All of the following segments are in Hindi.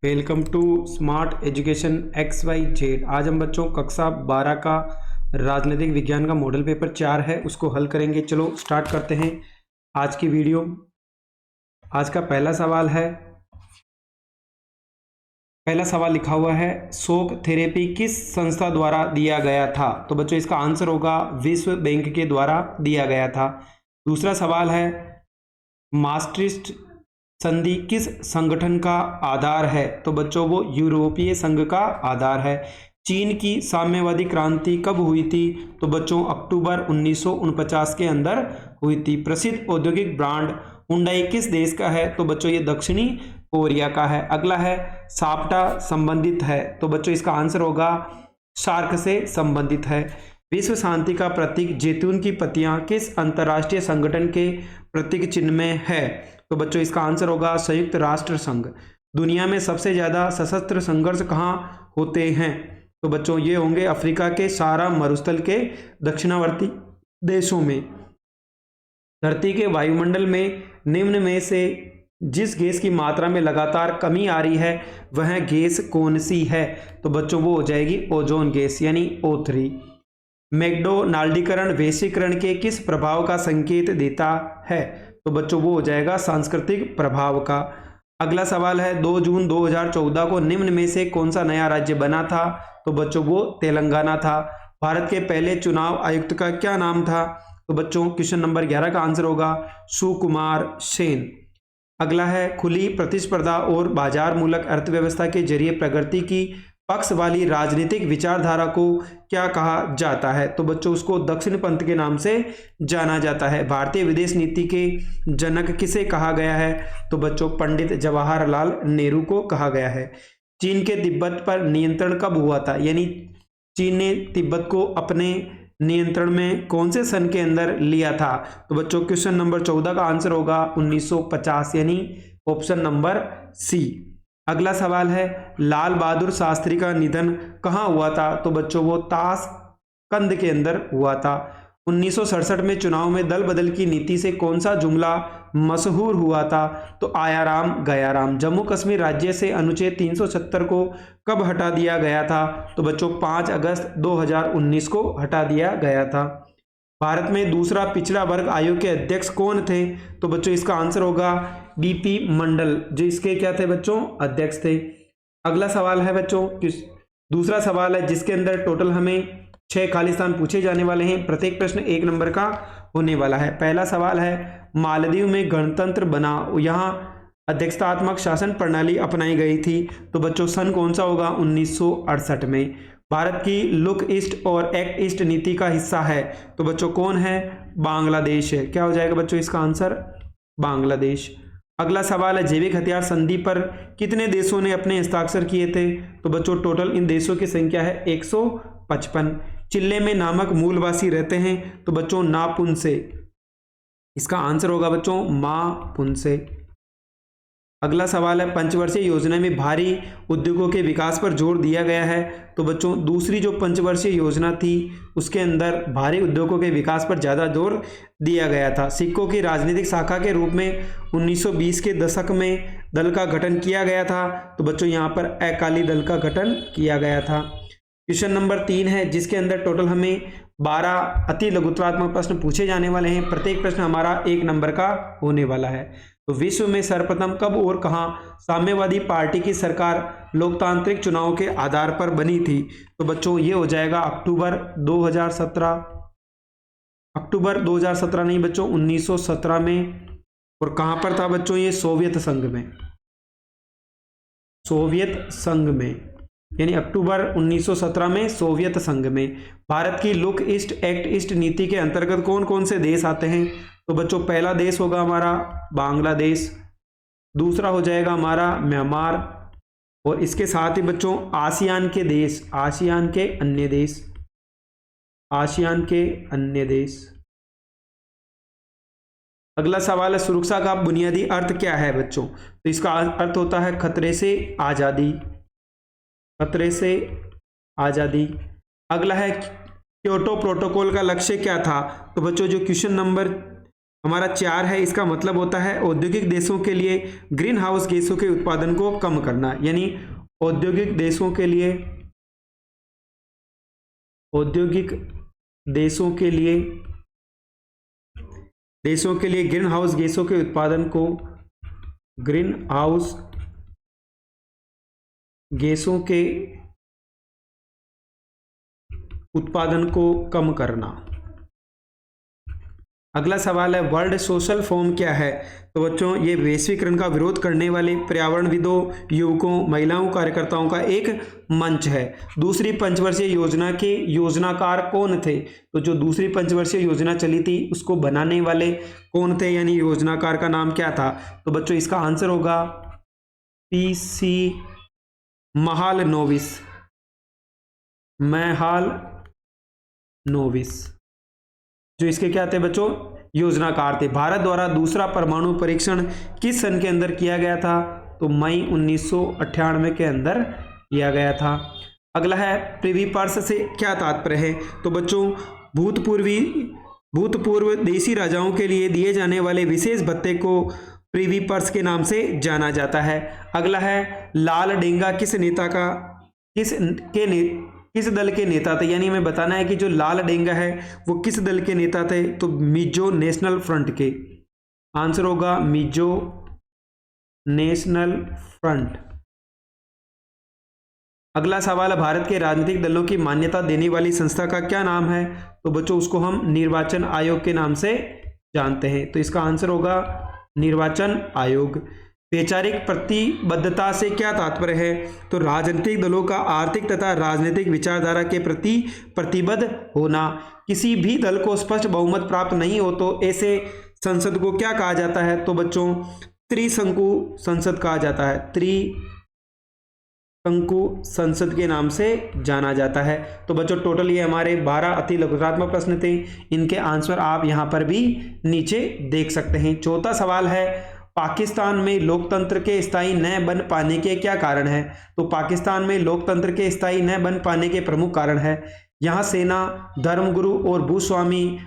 Welcome to smart education XYZ। आज हम बच्चों कक्षा 12 का राजनीतिक विज्ञान का मॉडल पेपर 4 है उसको हल करेंगे। चलो स्टार्ट करते हैं आज की वीडियो। आज का पहला सवाल लिखा हुआ है, शॉक थेरेपी किस संस्था द्वारा दिया गया था? तो बच्चों इसका आंसर होगा विश्व बैंक के द्वारा दिया गया था। दूसरा सवाल है, maastricht संधि किस संगठन का आधार है? तो बच्चों वो यूरोपीय संघ का आधार है। चीन की साम्यवादी क्रांति कब हुई थी? तो बच्चों अक्टूबर 1949 के अंदर हुई थी। प्रसिद्ध औद्योगिक ब्रांड हुंडई किस देश का है? तो बच्चों ये दक्षिणी कोरिया का है। अगला है, साप्टा संबंधित है? तो बच्चों इसका आंसर होगा शार्क से संबंधित है। विश्व शांति का प्रतीक जैतून की पत्तियां किस अंतरराष्ट्रीय संगठन के प्रतीक चिन्ह में है? तो बच्चों इसका आंसर होगा संयुक्त राष्ट्र संघ। दुनिया में सबसे ज्यादा सशस्त्र संघर्ष कहाँ होते हैं? तो बच्चों ये होंगे अफ्रीका के सहारा मरुस्थल के दक्षिणावर्ती देशों में। धरती के वायुमंडल में निम्न में से जिस गैस की मात्रा में लगातार कमी आ रही है वह गैस कौन सी है? तो बच्चों वो हो जाएगी ओजोन गैस यानी O3। मैकडोनाल्डीकरण वैश्वीकरण के किस प्रभाव का संकेत देता है? तो बच्चों वो हो जाएगा सांस्कृतिक प्रभाव का। अगला सवाल है, 2 जून 2014 को निम्न में से कौन सा नया राज्य बना था? तो बच्चों वो तेलंगाना था। भारत के पहले चुनाव आयुक्त का क्या नाम था? तो बच्चों क्वेश्चन नंबर 11 का आंसर होगा सुकुमार सेन। अगला है, खुली प्रतिस्पर्धा और बाजार मूलक अर्थव्यवस्था के जरिए प्रगति की पक्ष वाली राजनीतिक विचारधारा को क्या कहा जाता है? तो बच्चों उसको दक्षिण पंथ के नाम से जाना जाता है। भारतीय विदेश नीति के जनक किसे कहा गया है? तो बच्चों पंडित जवाहरलाल नेहरू को कहा गया है। चीन के तिब्बत पर नियंत्रण कब हुआ था? यानी चीन ने तिब्बत को अपने नियंत्रण में कौन से सन के अंदर लिया था? तो बच्चों क्वेश्चन नंबर 14 का आंसर होगा 1950 यानी ऑप्शन नंबर सी। अगला सवाल है, लाल बहादुर शास्त्री का निधन कहाँ हुआ था? तो बच्चों वो ताशकंद के अंदर हुआ था। 1967 में चुनाव में दल बदल की नीति से कौन सा जुमला मशहूर हुआ था? तो आया राम गया राम। जम्मू कश्मीर राज्य से अनुच्छेद 370 को कब हटा दिया गया था? तो बच्चों 5 अगस्त 2019 को हटा दिया गया था। भारत में दूसरा पिछड़ा वर्ग आयोग के अध्यक्ष कौन थे? तो बच्चों इसका आंसर होगा BP मंडल, जो इसके क्या थे बच्चों? अध्यक्ष थे। अगला सवाल है बच्चों, दूसरा सवाल है जिसके अंदर टोटल हमें 6 खाली स्थान पूछे जाने वाले हैं। प्रत्येक प्रश्न 1 नंबर का होने वाला है। पहला सवाल है, मालदीव में गणतंत्र बना, यहाँ अध्यक्षतात्मक शासन प्रणाली अपनाई गई थी। तो बच्चों सन कौन सा होगा? 1968 में। भारत की लुक ईस्ट और एक्ट ईस्ट नीति का हिस्सा है। तो बच्चों कौन है? बांग्लादेश है। क्या हो जाएगा बच्चों इसका आंसर? बांग्लादेश। अगला सवाल है, जैविक हथियार संधि पर कितने देशों ने अपने हस्ताक्षर किए थे? तो बच्चों टोटल इन देशों की संख्या है 155। चिल्ले में नामक मूलवासी रहते हैं। तो बच्चों नापुंसे। इसका आंसर होगा बच्चों मापुंसे। अगला सवाल है, पंचवर्षीय योजना में भारी उद्योगों के विकास पर जोर दिया गया है। तो बच्चों दूसरी जो पंचवर्षीय योजना थी उसके अंदर भारी उद्योगों के विकास पर ज़्यादा जोर दिया गया था। सिखों की राजनीतिक शाखा के रूप में 1920 के दशक में दल का गठन किया गया था। तो बच्चों यहाँ पर अकाली दल का गठन किया गया था। क्वेश्चन नंबर 3 है जिसके अंदर टोटल हमें 12 अति लघुत्तरात्मक प्रश्न पूछे जाने वाले हैं। प्रत्येक प्रश्न हमारा 1 नंबर का होने वाला है। तो विश्व में सर्वप्रथम कब और कहां साम्यवादी पार्टी की सरकार लोकतांत्रिक चुनाव के आधार पर बनी थी? तो बच्चों ये हो जाएगा अक्टूबर 2017 नहीं बच्चों 1917 में। और कहां पर था बच्चों? ये सोवियत संघ में यानी अक्टूबर 1917 में सोवियत संघ में। भारत की लुक ईस्ट एक्ट ईस्ट नीति के अंतर्गत कौन कौन से देश आते हैं? तो बच्चों पहला देश होगा हमारा बांग्लादेश, दूसरा हो जाएगा हमारा म्यांमार, और इसके साथ ही बच्चों आसियान के अन्य देश। अगला सवाल है, सुरक्षा का बुनियादी अर्थ क्या है बच्चों? तो इसका अर्थ होता है खतरे से आजादी। अगला है, क्योटो प्रोटोकॉल का लक्ष्य क्या था? तो बच्चों जो क्वेश्चन नंबर हमारा 4 है, इसका मतलब होता है औद्योगिक देशों के लिए ग्रीन हाउस गैसों के उत्पादन को कम करना, यानी औद्योगिक देशों के लिए ग्रीन हाउस गैसों के उत्पादन को कम करना। अगला सवाल है वर्ल्ड सोशल फोरम क्या है? तो बच्चों ये वैश्वीकरण का विरोध करने वाले पर्यावरणविदों, युवकों, महिलाओं, कार्यकर्ताओं का एक मंच है। दूसरी पंचवर्षीय योजना के योजनाकार कौन थे? तो जो दूसरी पंचवर्षीय योजना चली थी उसको बनाने वाले कौन थे, यानी योजनाकार का नाम क्या था? तो बच्चों इसका आंसर होगा पीसी महालनोबिस। जो इसके क्या थे बच्चों? योजनाकार थे। भारत द्वारा दूसरा परमाणु परीक्षण किस सन के अंदर किया गया था? तो मई 1998 के अंदर किया गया था। अगला है प्रिवी पर्स से क्या तात्पर्य है? तो बच्चों भूतपूर्व देशी राजाओं के लिए दिए जाने वाले विशेष भत्ते को प्रिवी पर्स के नाम से जाना जाता है। अगला है लाल डेंगा किस दल के नेता थे? यानी हमें बताना है कि जो लाल डेंगा है वो किस दल के नेता थे? तो मिजो नेशनल फ्रंट के। आंसर होगा मिजो नेशनल फ्रंट। अगला सवाल है भारत के राजनीतिक दलों की मान्यता देने वाली संस्था का क्या नाम है? तो बच्चों उसको हम निर्वाचन आयोग के नाम से जानते हैं। तो इसका आंसर होगा निर्वाचन आयोग। वैचारिक प्रतिबद्धता से क्या तात्पर्य है? तो राजनीतिक दलों का आर्थिक तथा राजनीतिक विचारधारा के प्रति प्रतिबद्ध होना। किसी भी दल को स्पष्ट बहुमत प्राप्त नहीं हो तो ऐसे संसद को क्या कहा जाता है? तो बच्चों त्रिशंकु संसद कहा जाता है। त्रिशंकु संसद के नाम से जाना जाता है। तो बच्चों टोटल ये हमारे 12 अति लघुत्तरात्मक प्रश्न थे। इनके आंसर आप यहाँ पर भी नीचे देख सकते हैं। चौथा सवाल है पाकिस्तान में लोकतंत्र के स्थायी न बन पाने के क्या कारण है? तो पाकिस्तान में लोकतंत्र के स्थायी न बन पाने के प्रमुख कारण है यहाँ सेना, धर्मगुरु और भूस्वामी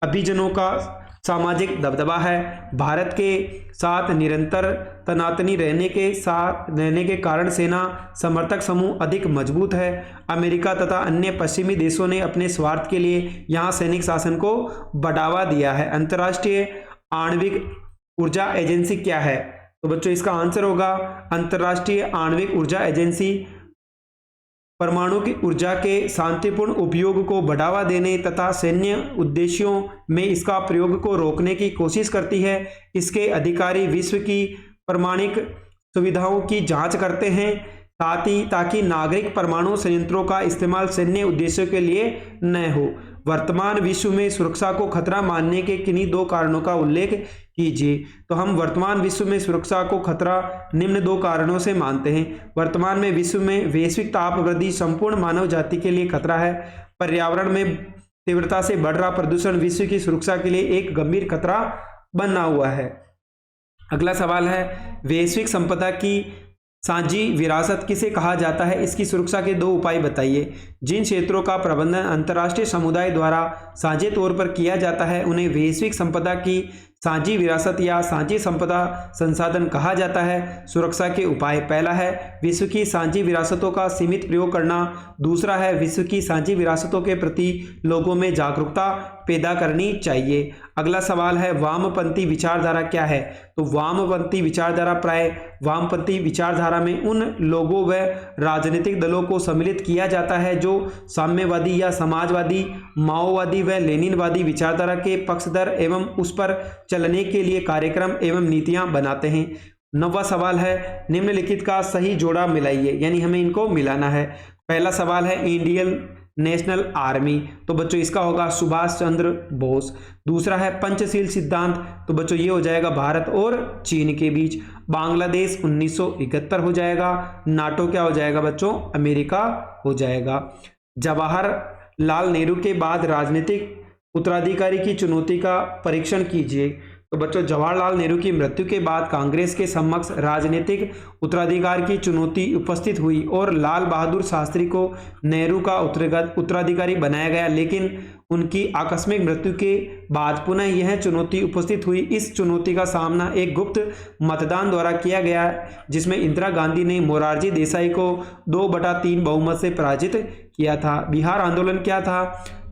अभिजनों का सामाजिक दबदबा है, भारत के साथ निरंतर तनातनी रहने के कारण सेना समर्थक समूह अधिक मजबूत है, अमेरिका तथा अन्य पश्चिमी देशों ने अपने स्वार्थ के लिए यहाँ सैनिक शासन को बढ़ावा दिया है। अंतर्राष्ट्रीय आणविक ऊर्जा एजेंसी क्या है? तो बच्चों इसका आंसर होगा अंतर्राष्ट्रीय आणविक ऊर्जा एजेंसी परमाणु की ऊर्जा के शांतिपूर्ण उपयोग को बढ़ावा देने तथा सैन्य उद्देश्यों में इसका प्रयोग को रोकने की कोशिश करती है। इसके अधिकारी विश्व की परमाणुक सुविधाओं की जांच करते हैं ताकि नागरिक परमाणु संयंत्रों का इस्तेमाल सैन्य उद्देश्यों के लिए न हो। वर्तमान विश्व में सुरक्षा को खतरा मानने के किन्हीं 2 कारणों का उल्लेख कीजिए। तो हम वर्तमान विश्व में सुरक्षा को खतरा निम्न 2 कारणों से मानते हैं। वर्तमान में विश्व में वैश्विक ताप वृद्धि संपूर्ण मानव जाति के लिए खतरा है। पर्यावरण में तीव्रता से बढ़ रहा प्रदूषण विश्व की सुरक्षा के लिए एक गंभीर खतरा बना हुआ है। अगला सवाल है वैश्विक संपदा की साझी विरासत किसे कहा जाता है? इसकी सुरक्षा के 2 उपाय बताइए। जिन क्षेत्रों का प्रबंधन अंतर्राष्ट्रीय समुदाय द्वारा साझे तौर पर किया जाता है उन्हें वैश्विक संपदा की साझी विरासत या साझी संपदा संसाधन कहा जाता है। सुरक्षा के उपाय, पहला है विश्व की साझी विरासतों का सीमित प्रयोग करना, दूसरा है विश्व की साझी विरासतों के प्रति लोगों में जागरूकता पैदा करनी चाहिए। अगला सवाल है वामपंथी विचारधारा क्या है? तो वामपंथी विचारधारा प्राय वामपंथी विचारधारा में उन लोगों व राजनीतिक दलों को सम्मिलित किया जाता है जो साम्यवादी या समाजवादी, माओवादी व लेनिनवादी विचारधारा के पक्षधर एवं उस पर चलने के लिए कार्यक्रम एवं नीतियां बनाते हैं। 9वां सवाल है निम्नलिखित का सही जोड़ा मिलाइए, यानी हमें इनको मिलाना है। पहला सवाल है इंडियन नेशनल आर्मी, तो बच्चों इसका होगा सुभाष चंद्र बोस। दूसरा है पंचशील सिद्धांत, तो बच्चों ये हो जाएगा भारत और चीन के बीच। बांग्लादेश 1971 हो जाएगा। नाटो क्या हो जाएगा बच्चों? अमेरिका हो जाएगा। जवाहरलाल नेहरू के बाद राजनीतिक उत्तराधिकारी की चुनौती का परीक्षण कीजिए, तो बच्चों जवाहरलाल नेहरू की मृत्यु के बाद कांग्रेस के समक्ष राजनीतिक उत्तराधिकार की चुनौती उपस्थित हुई और लाल बहादुर शास्त्री को नेहरू का उत्तराधिकारी बनाया गया, लेकिन उनकी आकस्मिक मृत्यु के बाद पुनः यह चुनौती उपस्थित हुई। इस चुनौती का सामना एक गुप्त मतदान द्वारा किया गया, जिसमें इंदिरा गांधी ने मोरारजी देसाई को 2/3 बहुमत से पराजित किया था। बिहार आंदोलन क्या था?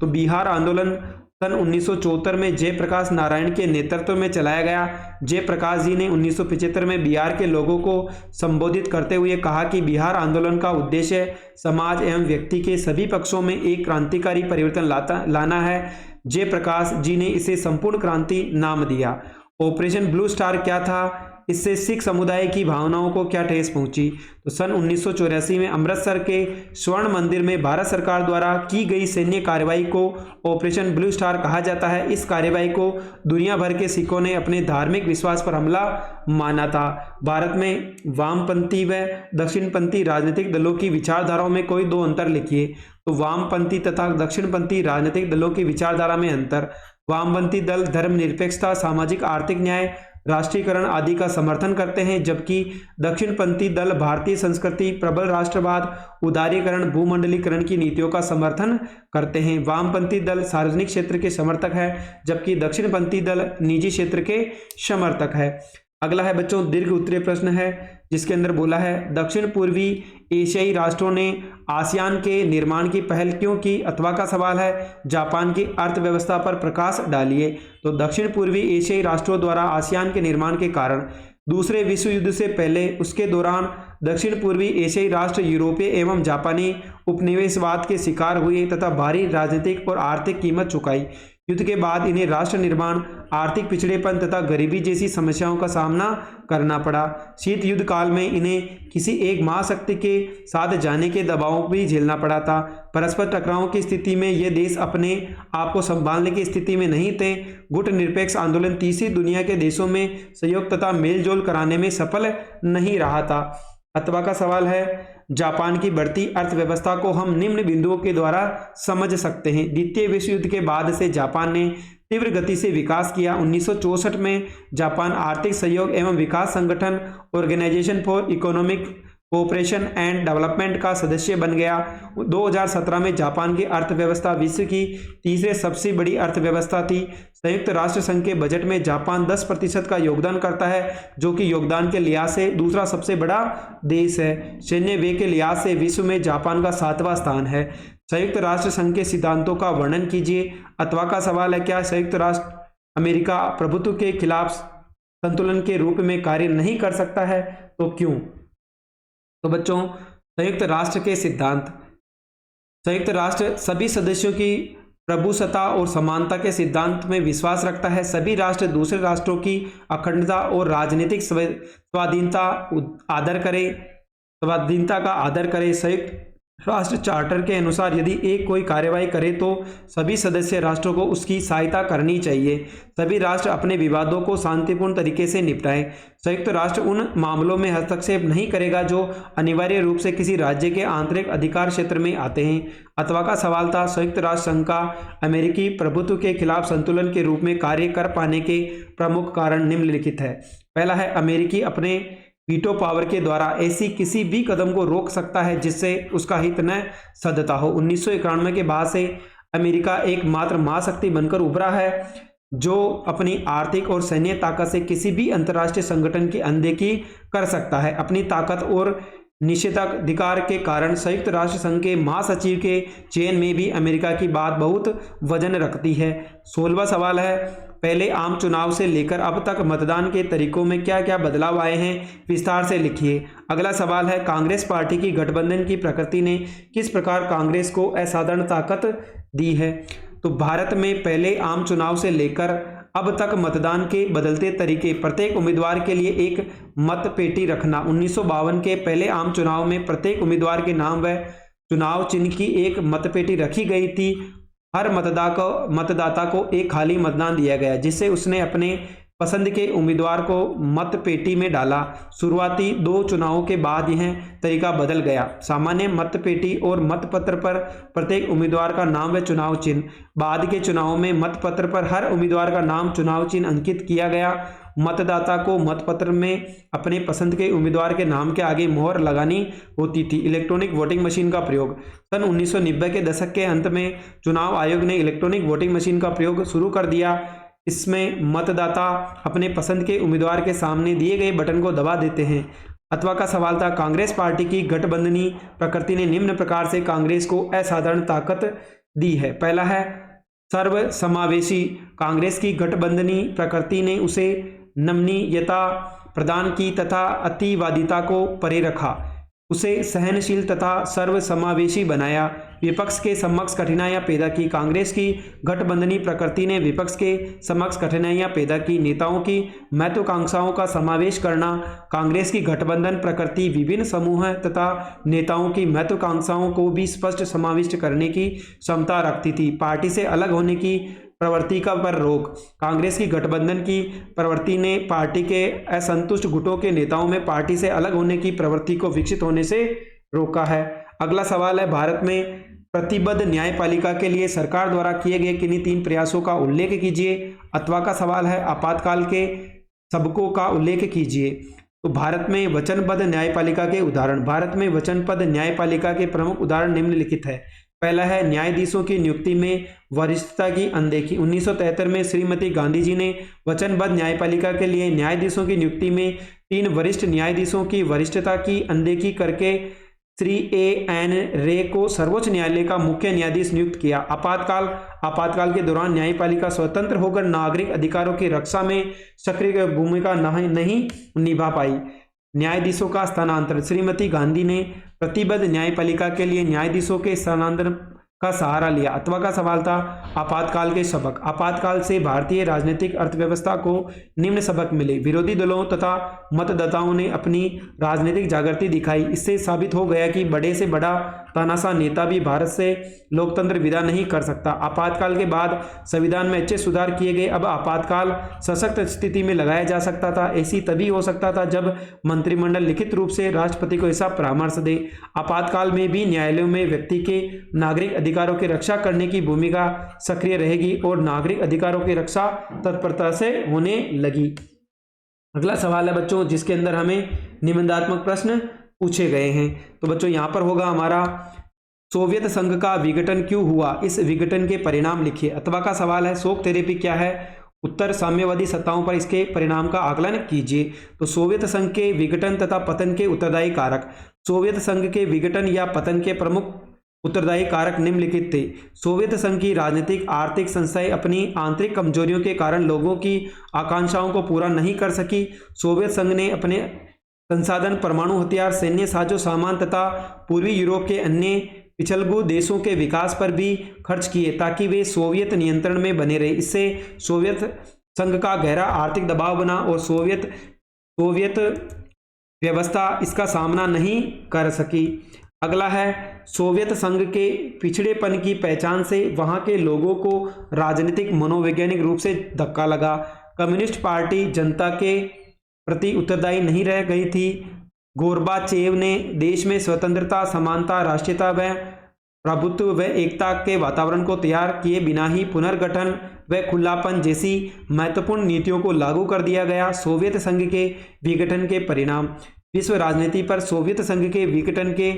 तो बिहार आंदोलन सन 1974 में जयप्रकाश नारायण के नेतृत्व में चलाया गया। जयप्रकाश जी ने 1975 में बिहार के लोगों को संबोधित करते हुए कहा कि बिहार आंदोलन का उद्देश्य समाज एवं व्यक्ति के सभी पक्षों में एक क्रांतिकारी परिवर्तन लाना है। जयप्रकाश जी ने इसे संपूर्ण क्रांति नाम दिया। ऑपरेशन ब्लू स्टार क्या था? इससे सिख समुदाय की भावनाओं को क्या ठेस पहुंची? तो सन 1984 में अमृतसर के स्वर्ण मंदिर में भारत सरकार द्वारा की गई सैन्य कार्रवाई को ऑपरेशन ब्लू स्टार कहा जाता है। इस कार्रवाई को दुनिया भर के सिखों ने अपने धार्मिक विश्वास पर हमला माना था। भारत में वामपंथी व दक्षिणपंथी राजनीतिक दलों की विचारधाराओं में कोई दो अंतर लिखिए। तो वामपंथी तथा दक्षिणपंथी राजनीतिक दलों की विचारधारा में अंतर। वामपंथी दल धर्मनिरपेक्षता, सामाजिक आर्थिक न्याय, राष्ट्रीयकरण आदि का समर्थन करते हैं, जबकि दक्षिणपंथी दल भारतीय संस्कृति, प्रबल राष्ट्रवाद, उदारीकरण, भूमंडलीकरण की नीतियों का समर्थन करते हैं। वामपंथी दल सार्वजनिक क्षेत्र के समर्थक है, जबकि दक्षिणपंथी दल निजी क्षेत्र के समर्थक है। अगला है बच्चों दीर्घ उत्तरीय प्रश्न है, जिसके अंदर बोला है दक्षिण पूर्वी एशियाई राष्ट्रों ने आसियान के निर्माण की पहल क्यों की? अथवा का सवाल है जापान की अर्थव्यवस्था पर प्रकाश डालिए। तो दक्षिण पूर्वी एशियाई राष्ट्रों द्वारा आसियान के निर्माण के कारण दूसरे विश्व युद्ध से पहले उसके दौरान दक्षिण पूर्वी एशियाई राष्ट्र यूरोपीय एवं जापानी उपनिवेशवाद के शिकार हुए तथा भारी राजनीतिक और आर्थिक कीमत चुकाई। युद्ध के बाद इन्हें राष्ट्र निर्माण, आर्थिक पिछड़ेपन तथा गरीबी जैसी समस्याओं का सामना करना पड़ा। शीत युद्ध काल में इन्हें किसी एक महाशक्ति के साथ जाने के दबाव भी झेलना पड़ा था। परस्पर टकराव की स्थिति में ये देश अपने आप को संभालने की स्थिति में नहीं थे। गुट निरपेक्ष आंदोलन तीसरी दुनिया के देशों में सहयोग तथा मेलजोल कराने में सफल नहीं रहा था। अथवा का सवाल है जापान की बढ़ती अर्थव्यवस्था को हम निम्न बिंदुओं के द्वारा समझ सकते हैं। द्वितीय विश्व युद्ध के बाद से जापान ने तीव्र गति से विकास किया। 1964 में जापान आर्थिक सहयोग एवं विकास संगठन organisation for economic cooperation and development का सदस्य बन गया। 2017 में जापान की अर्थव्यवस्था विश्व की तीसरे सबसे बड़ी अर्थव्यवस्था थी। संयुक्त राष्ट्र संघ के बजट में जापान 10% का योगदान करता है, जो कि योगदान के लिहाज से दूसरा सबसे बड़ा देश है। सैन्य व्यय के लिहाज से विश्व में जापान का 7वां स्थान है। संयुक्त राष्ट्र संघ के सिद्धांतों का वर्णन कीजिए। अथवा का सवाल है क्या संयुक्त राष्ट्र अमेरिका प्रभुत्व के खिलाफ संतुलन के रूप में कार्य नहीं कर सकता है? तो क्यों? तो बच्चों संयुक्त राष्ट्र के सिद्धांत, संयुक्त राष्ट्र सभी सदस्यों की प्रभुसत्ता और समानता के सिद्धांत में विश्वास रखता है। सभी राष्ट्र दूसरे राष्ट्रों की अखंडता और राजनीतिक स्वाधीनता का आदर करे। संयुक्त राष्ट्र चार्टर के अनुसार यदि एक कोई कार्रवाई करे तो सभी सदस्य राष्ट्रों को उसकी सहायता करनी चाहिए। सभी राष्ट्र अपने विवादों को शांतिपूर्ण तरीके से निपटाएं। संयुक्त राष्ट्र उन मामलों में हस्तक्षेप नहीं करेगा जो अनिवार्य रूप से किसी राज्य के आंतरिक अधिकार क्षेत्र में आते हैं। अथवा का सवाल था संयुक्त राष्ट्र संघ का अमेरिकी प्रभुत्व के खिलाफ संतुलन के रूप में कार्य कर पाने के प्रमुख कारण निम्नलिखित है। पहला है अमेरिकी अपने वीटो पावर के द्वारा ऐसी किसी भी कदम को रोक सकता है जिससे उसका हित न सधता हो। 1991 के बाद से अमेरिका एकमात्र महाशक्ति बनकर उभरा है जो अपनी आर्थिक और सैन्य ताकत से किसी भी अंतर्राष्ट्रीय संगठन की अनदेखी कर सकता है। अपनी ताकत और निषेधाधिकार के कारण संयुक्त राष्ट्र संघ के महासचिव के चयन में भी अमेरिका की बात बहुत वजन रखती है। 16वां सवाल है पहले आम चुनाव से लेकर अब तक मतदान के तरीकों में क्या क्या बदलाव आए हैं, विस्तार से लिखिए। अगला सवाल है कांग्रेस पार्टी की गठबंधन की प्रकृति ने किस प्रकार कांग्रेस को असाधारण ताकत दी है। तो भारत में पहले आम चुनाव से लेकर अब तक मतदान के बदलते तरीके, प्रत्येक उम्मीदवार के लिए एक मत पेटी रखना। 1952 के पहले आम चुनाव में प्रत्येक उम्मीदवार के नाम व चुनाव चिन्ह की एक मतपेटी रखी गई थी। हर मतदाता को एक खाली मतदान दिया गया जिससे उसने अपने पसंद के उम्मीदवार को मत पेटी में डाला। शुरुआती 2 चुनावों के बाद यह तरीका बदल गया। सामान्य मत पेटी और मतपत्र पर प्रत्येक उम्मीदवार का नाम व चुनाव चिन्ह। बाद के चुनावों में मतपत्र पर हर उम्मीदवार का नाम चुनाव चिन्ह अंकित किया गया। मतदाता को मतपत्र में अपने पसंद के उम्मीदवार के नाम के आगे मोहर लगानी होती थी। इलेक्ट्रॉनिक वोटिंग मशीन का प्रयोग। सन 1990 के दशक के अंत में चुनाव आयोग ने इलेक्ट्रॉनिक वोटिंग मशीन का प्रयोग शुरू कर दिया। इसमें मतदाता अपने पसंद के उम्मीदवार के सामने दिए गए बटन को दबा देते हैं। अथवा का सवाल था, कांग्रेस पार्टी की गठबंधनी प्रकृति ने निम्न प्रकार से कांग्रेस को असाधारण ताकत दी है। पहला है सर्वसमावेशी। कांग्रेस की गठबंधनी प्रकृति ने उसे नमनीयता प्रदान की तथा अतिवादिता को परे रखा, उसे सहनशील तथा सर्वसमावेशी बनाया। विपक्ष के समक्ष कठिनाइयां पैदा की। कांग्रेस की गठबंधनी प्रकृति ने विपक्ष के समक्ष कठिनाइयां पैदा की। नेताओं की महत्वाकांक्षाओं का समावेश करना। कांग्रेस की गठबंधन प्रकृति विभिन्न समूह तथा नेताओं की महत्वाकांक्षाओं को भी स्पष्ट समाविष्ट करने की क्षमता रखती थी। पार्टी से अलग होने की प्रवृत्ति का पर रोक। कांग्रेस की गठबंधन की प्रवृत्ति ने पार्टी के असंतुष्ट गुटों के नेताओं में पार्टी से अलग होने की प्रवृत्ति को विकसित होने से रोका है। अगला सवाल है, भारत में प्रतिबद्ध न्यायपालिका के लिए सरकार द्वारा किए गए किन्हीं 3 प्रयासों का उल्लेख कीजिए। अथवा का सवाल है, आपातकाल के सबकों का उल्लेख कीजिए। तो भारत में वचनबद्ध न्यायपालिका के उदाहरण। भारत में वचनबद्ध न्यायपालिका के प्रमुख उदाहरण निम्नलिखित है। पहला है, न्यायाधीशों की नियुक्ति में वरिष्ठता की अनदेखी। 1973 में श्रीमती गांधी जी ने वचनबद्ध न्यायपालिका के लिए न्यायाधीशों की नियुक्ति में 3 वरिष्ठ न्यायाधीशों की वरिष्ठता की अनदेखी करके श्री A.N. रे को सर्वोच्च न्यायालय का मुख्य न्यायाधीश नियुक्त किया। आपातकाल के दौरान न्यायपालिका स्वतंत्र होकर नागरिक अधिकारों की रक्षा में सक्रिय भूमिका नहीं निभा पाई। न्यायाधीशों का स्थानांतरण। श्रीमती गांधी ने प्रतिबद्ध न्यायपालिका के लिए न्यायाधीशों के स्थानांतरण का सहारा लिया। अथवा का सवाल था, आपातकाल के सबक। आपातकाल से भारतीय राजनीतिक अर्थव्यवस्था को निम्न सबक मिले। विरोधी दलों तथा मतदाताओं ने अपनी राजनीतिक जागृति दिखाई। इससे साबित हो गया कि बड़े से बड़ा तानाशाह नेता भी भारत से लोकतंत्र विदा नहीं कर सकता। आपातकाल के बाद संविधान में अच्छे सुधार किए गए। अब आपातकाल सशक्त स्थिति में लगाया जा सकता था। ऐसी तभी हो सकता था जब मंत्रिमंडल लिखित रूप से राष्ट्रपति को ऐसा परामर्श दे। आपातकाल में भी न्यायालयों में व्यक्ति के नागरिक अधिकारों की रक्षा करने की भूमिका सक्रिय रहेगी और नागरिक अधिकारों की रक्षा तत्परता से होने लगी। अगला सवाल है बच्चों, जिसके अंदर हमें निबंधात्मक प्रश्न पूछे गए हैं। तो बच्चों यहाँ पर होगा हमारा, सोवियत संघ का विघटन क्यों हुआ, इस विघटन के परिणाम लिखिए। अथवा का सवाल है, शोक थेरेपी क्या है। उत्तर, साम्यवादी सत्ताओं पर इसके परिणाम का आकलन कीजिए। तो सोवियत संघ के विघटन तथा पतन के उत्तरदायी कारक। सोवियत संघ के विघटन या पतन के प्रमुख उत्तरदायी कारक निम्नलिखित थे। सोवियत संघ की राजनीतिक आर्थिक संस्थाएं अपनी आंतरिक कमजोरियों के कारण लोगों की आकांक्षाओं को पूरा नहीं कर सकी। सोवियत संघ ने अपने संसाधन, परमाणु हथियार, सैन्य साजो सामान तथा पूर्वी यूरोप के अन्य पिछलगू देशों के विकास पर भी खर्च किए ताकि वे सोवियत नियंत्रण में बने रहे। इससे सोवियत संघ का गहरा आर्थिक दबाव बना और सोवियत व्यवस्था इसका सामना नहीं कर सकी। अगला है, सोवियत संघ के पिछड़ेपन की पहचान से वहां के लोगों को राजनीतिक मनोवैज्ञानिक रूप से धक्का लगा। कम्युनिस्ट पार्टी जनता के प्रति उत्तरदायी नहीं रह गई थी। गोर्बाचेव ने देश में स्वतंत्रता, समानता, राष्ट्रीयता व प्रभुत्व व एकता के वातावरण को तैयार किए बिना ही पुनर्गठन व खुलापन जैसी महत्वपूर्ण नीतियों को लागू कर दिया गया। सोवियत संघ के विघटन के परिणाम। विश्व राजनीति पर सोवियत संघ के विघटन के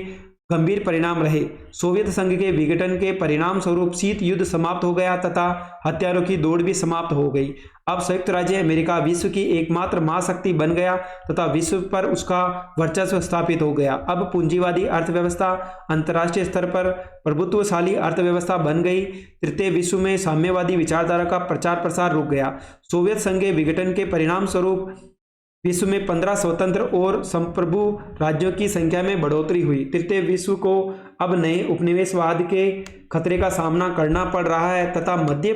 गंभीर परिणाम रहे। सोवियत संघ के विघटन के परिणाम स्वरूप शीत युद्ध समाप्त हो गया तथा हथियारों की दौड़ भी समाप्त हो गई। अब संयुक्त राज्य अमेरिका विश्व की एकमात्र महाशक्ति बन गया तथा विश्व पर उसका वर्चस्व स्थापित हो गया। अब पूंजीवादी अर्थव्यवस्था अंतर्राष्ट्रीय स्तर पर प्रभुत्वशाली अर्थव्यवस्था बन गई। तृतीय विश्व में साम्यवादी विचारधारा का प्रचार प्रसार रुक गया। सोवियत संघ के विघटन के परिणाम स्वरूप विश्व में 15 स्वतंत्र और संप्रभु राज्यों की संख्या में बढ़ोतरी हुई। तृतीय विश्व को अब नए उपनिवेशवाद के खतरे का सामना करना पड़ रहा है तथा मध्य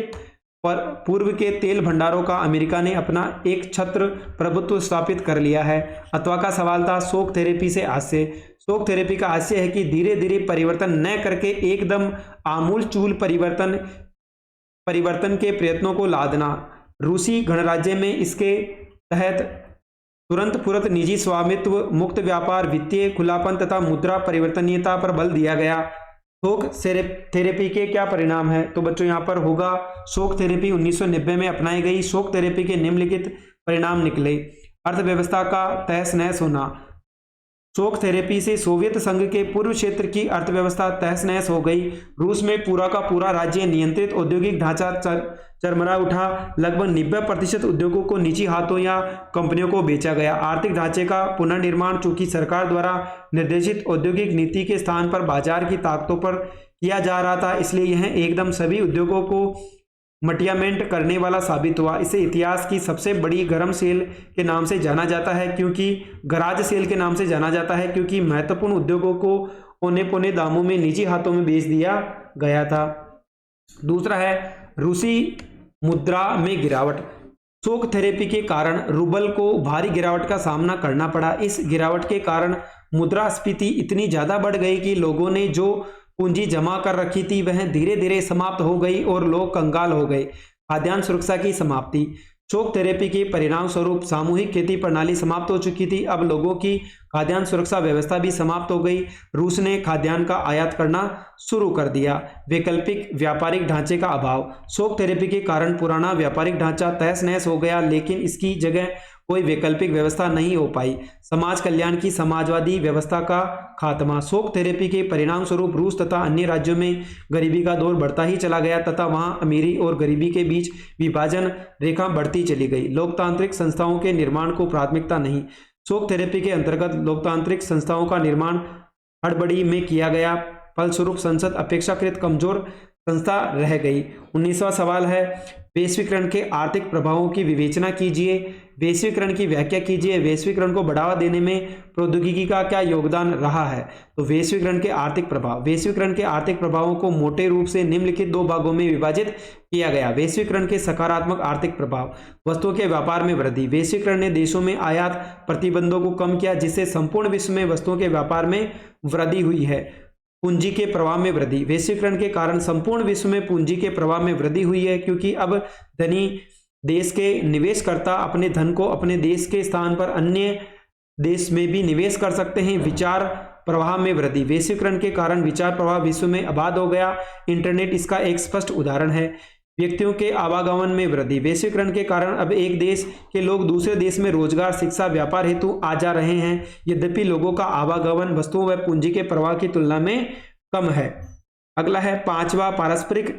पूर्व के तेल भंडारों का अमेरिका ने अपना एक छत्र प्रभुत्व स्थापित कर लिया है। अथवा का सवाल था, शोक थेरेपी से आशय। शोक थेरेपी का आशय है कि धीरे धीरे परिवर्तन न करके एकदम आमूल चूल परिवर्तन के प्रयत्नों को लादना रूसी गणराज्य में इसके तहत तुरंत फुरत निजी स्वामित्व, मुक्त व्यापार, वित्तीय खुलापन तथा मुद्रा परिवर्तनीयता पर बल दिया गया। शोक थेरेपी के क्या परिणाम है? तो बच्चों यहाँ पर होगा शोक थेरेपी 1990 में अपनाई गई। शोक थेरेपी के निम्नलिखित परिणाम निकले। अर्थव्यवस्था का तहस नहस होना। शोक थेरेपी से सोवियत संघ के पूर्व क्षेत्र की अर्थव्यवस्था तहस नहस हो गई। रूस में पूरा का पूरा राज्य नियंत्रित औद्योगिक ढांचा चरमरा उठा। लगभग 90% उद्योगों को निजी हाथों या कंपनियों को बेचा गया। आर्थिक ढांचे का पुनर्निर्माण चूंकि सरकार द्वारा निर्देशित औद्योगिक नीति के स्थान पर बाजार की ताकतों पर किया जा रहा था, इसलिए यह एकदम सभी उद्योगों को मटियामेंट करने वाला साबित हुआ। इसे इतिहास की सबसे बड़ी गरम सेल के नाम से जाना जाता है, क्योंकि गराज सेल के नाम से जाना जाता है, क्योंकि महत्वपूर्ण उद्योगों को औने पौने दामों में निजी हाथों में बेच दिया गया था। दूसरा है रूसी मुद्रा में गिरावट। शोक थेरेपी के कारण रूबल को भारी गिरावट का सामना करना पड़ा। इस गिरावट के कारण मुद्रास्फीति इतनी ज्यादा बढ़ गई कि लोगों ने जो पूंजी जमा कर रखी थी वह धीरे धीरे समाप्त हो गई और लोग कंगाल हो गए। खाद्यान्न सुरक्षा की समाप्ति। शोक थेरेपी के परिणाम स्वरूप सामूहिक खेती प्रणाली समाप्त हो चुकी थी। अब लोगों की खाद्यान्न सुरक्षा व्यवस्था भी समाप्त हो गई। रूस ने खाद्यान्न का आयात करना शुरू कर दिया। वैकल्पिक व्यापारिक ढांचे का अभाव। शोक थेरेपी के कारण पुराना व्यापारिक ढांचा तहस नहस हो गया, लेकिन इसकी जगह कोई वैकल्पिक व्यवस्था नहीं हो पाई। समाज कल्याण की समाजवादी व्यवस्था का खात्मा। शोक थेरेपी के परिणाम स्वरूप रूस तथा अन्य राज्यों में गरीबी का दौर बढ़ता ही चला गया तथा वहां अमीरी और गरीबी के बीच विभाजन रेखा बढ़ती चली गई। लोकतांत्रिक संस्थाओं के निर्माण को प्राथमिकता नहीं। शोक थेरेपी के अंतर्गत लोकतांत्रिक संस्थाओं का निर्माण हड़बड़ी में किया गया, फलस्वरूप संसद अपेक्षाकृत कमजोर संस्था रह गई। 19वां सवाल है वैश्वीकरण के आर्थिक प्रभावों की विवेचना कीजिए। वैश्वीकरण की व्याख्या कीजिए। वैश्वीकरण को बढ़ावा देने में प्रौद्योगिकी का क्या योगदान रहा है? तो वैश्वीकरण के आर्थिक प्रभाव। वैश्वीकरण के आर्थिक प्रभावों को मोटे रूप से निम्नलिखित दो भागों में विभाजित किया गया। वैश्वीकरण के सकारात्मक आर्थिक प्रभाव। वस्तुओं के व्यापार में वृद्धि। वैश्वीकरण ने देशों में आयात प्रतिबंधों को कम किया, जिससे संपूर्ण विश्व में वस्तुओं के व्यापार में वृद्धि हुई है। पूंजी के प्रवाह में वृद्धि। वैश्वीकरण के कारण संपूर्ण विश्व में पूंजी के प्रवाह में वृद्धि हुई है, क्योंकि अब धनी देश के निवेशकर्ता अपने धन को अपने देश के स्थान पर अन्य देश में भी निवेश कर सकते हैं। विचार प्रवाह में वृद्धि। वैश्वीकरण के कारण विचार प्रवाह विश्व में आबाद हो गया। इंटरनेट इसका एक स्पष्ट उदाहरण है। व्यक्तियों के आवागमन में वृद्धि। वैश्वीकरण के कारण अब एक देश के लोग दूसरे देश में रोजगार, शिक्षा, व्यापार हेतु आ जा रहे हैं। यद्यपि लोगों का आवागमन वस्तुओं व पूंजी के प्रवाह की तुलना में कम है। अगला है पांचवा पारस्परिक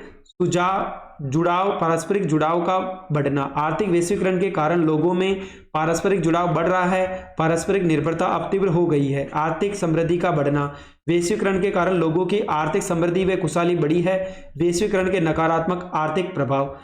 जुड़ाव का बढ़ना। आर्थिक वैश्वीकरण के कारण लोगों में पारस्परिक जुड़ाव बढ़ रहा है। पारस्परिक निर्भरता अब तीव्र हो गई है। आर्थिक समृद्धि का बढ़ना। वैश्वीकरण के कारण लोगों की आर्थिक समृद्धि व खुशहाली बढ़ी है। वैश्वीकरण के नकारात्मक आर्थिक प्रभाव।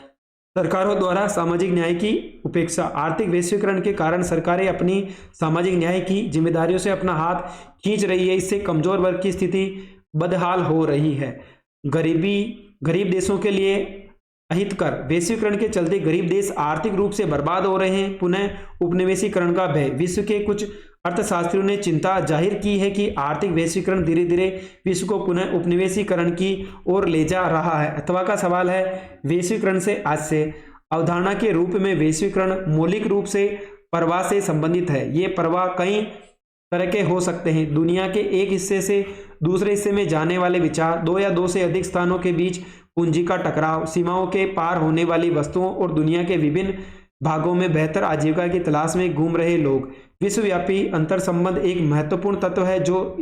सरकारों द्वारा सामाजिक न्याय की उपेक्षा। आर्थिक वैश्वीकरण के कारण सरकारें अपनी सामाजिक न्याय की जिम्मेदारियों से अपना हाथ खींच रही है। इससे कमजोर वर्ग की स्थिति बदहाल हो रही है। गरीब देशों के लिए अहितकर। वैश्वीकरण के चलते गरीब देश आर्थिक रूप से बर्बाद हो रहे हैं। पुनः उपनिवेशीकरण का भय। विश्व के कुछ अर्थशास्त्रियों ने चिंता जाहिर की है कि आर्थिक वैश्वीकरण धीरे धीरे विश्व को पुनः उपनिवेशीकरण की ओर ले जा रहा है। अथवा का सवाल है वैश्वीकरण से आज से। अवधारणा के रूप में वैश्वीकरण मौलिक रूप से प्रवाह से संबंधित है। ये प्रवाह कई तरह के हो सकते हैं। दुनिया के एक हिस्से से दूसरे हिस्से में जाने वाले विचार, दो या दो से अधिक स्थानों के बीच पूंजी का टकराव, सीमाओं के पार होने वाली वस्तुओं और दुनिया के विभिन्न भागों में बेहतर आजीविका की तलाश में घूम रहे लोग। विश्वव्यापी अंतर संबंध एक महत्वपूर्ण तत्व है जो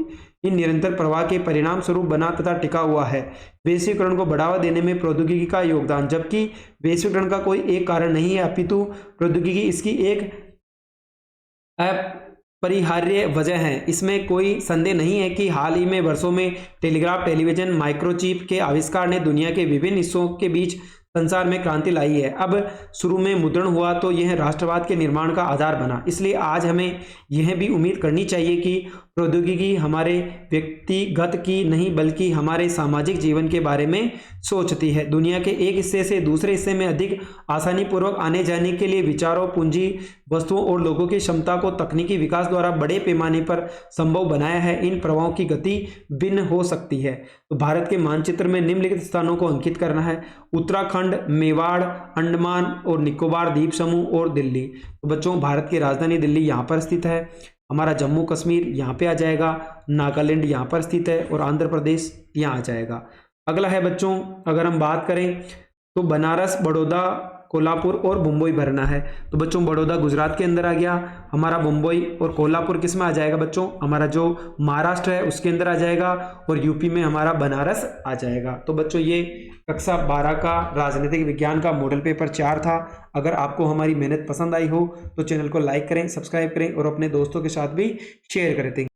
इन निरंतर प्रवाह के परिणाम स्वरूप बना तथा टिका हुआ है। वैश्वीकरण को बढ़ावा देने में प्रौद्योगिकी का योगदान। जबकि वैश्वीकरण का कोई एक कारण नहीं है, अपितु प्रौद्योगिकी इसकी एक अपरिहार्य वजह है। इसमें कोई संदेह नहीं है कि हाल ही में वर्षों में टेलीग्राफ, टेलीविजन, माइक्रोचिप के आविष्कार ने दुनिया के विभिन्न हिस्सों के बीच संसार में क्रांति लाई है। अब शुरू में मुद्रण हुआ तो यह राष्ट्रवाद के निर्माण का आधार बना। इसलिए आज हमें यह भी उम्मीद करनी चाहिए कि प्रौद्योगिकी हमारे व्यक्तिगत की नहीं बल्कि हमारे सामाजिक जीवन के बारे में सोचती है। दुनिया के एक हिस्से से दूसरे हिस्से में अधिक आसानी पूर्वक आने जाने के लिए विचारों, पूंजी, वस्तुओं और लोगों की क्षमता को तकनीकी विकास द्वारा बड़े पैमाने पर संभव बनाया है। इन प्रवाहों की गति भिन्न हो सकती है। तो भारत के मानचित्र में निम्नलिखित स्थानों को अंकित करना है। उत्तराखंड, मेवाड़, अंडमान और निकोबार द्वीप समूह और दिल्ली। तो बच्चों भारत की राजधानी दिल्ली यहाँ पर स्थित है। हमारा जम्मू कश्मीर यहाँ पे आ जाएगा, नागालैंड यहाँ पर स्थित है और आंध्र प्रदेश यहाँ आ जाएगा। अगला है बच्चों, अगर हम बात करें तो बनारस, बड़ौदा, कोल्हापुर और मुंबई भरना है। तो बच्चों बड़ौदा गुजरात के अंदर आ गया, हमारा मुंबई और कोल्हापुर किस में आ जाएगा बच्चों, हमारा जो महाराष्ट्र है उसके अंदर आ जाएगा और यूपी में हमारा बनारस आ जाएगा। तो बच्चों ये कक्षा 12 का राजनीतिक विज्ञान का मॉडल पेपर 4 था। अगर आपको हमारी मेहनत पसंद आई हो तो चैनल को लाइक करें, सब्सक्राइब करें और अपने दोस्तों के साथ भी शेयर करें।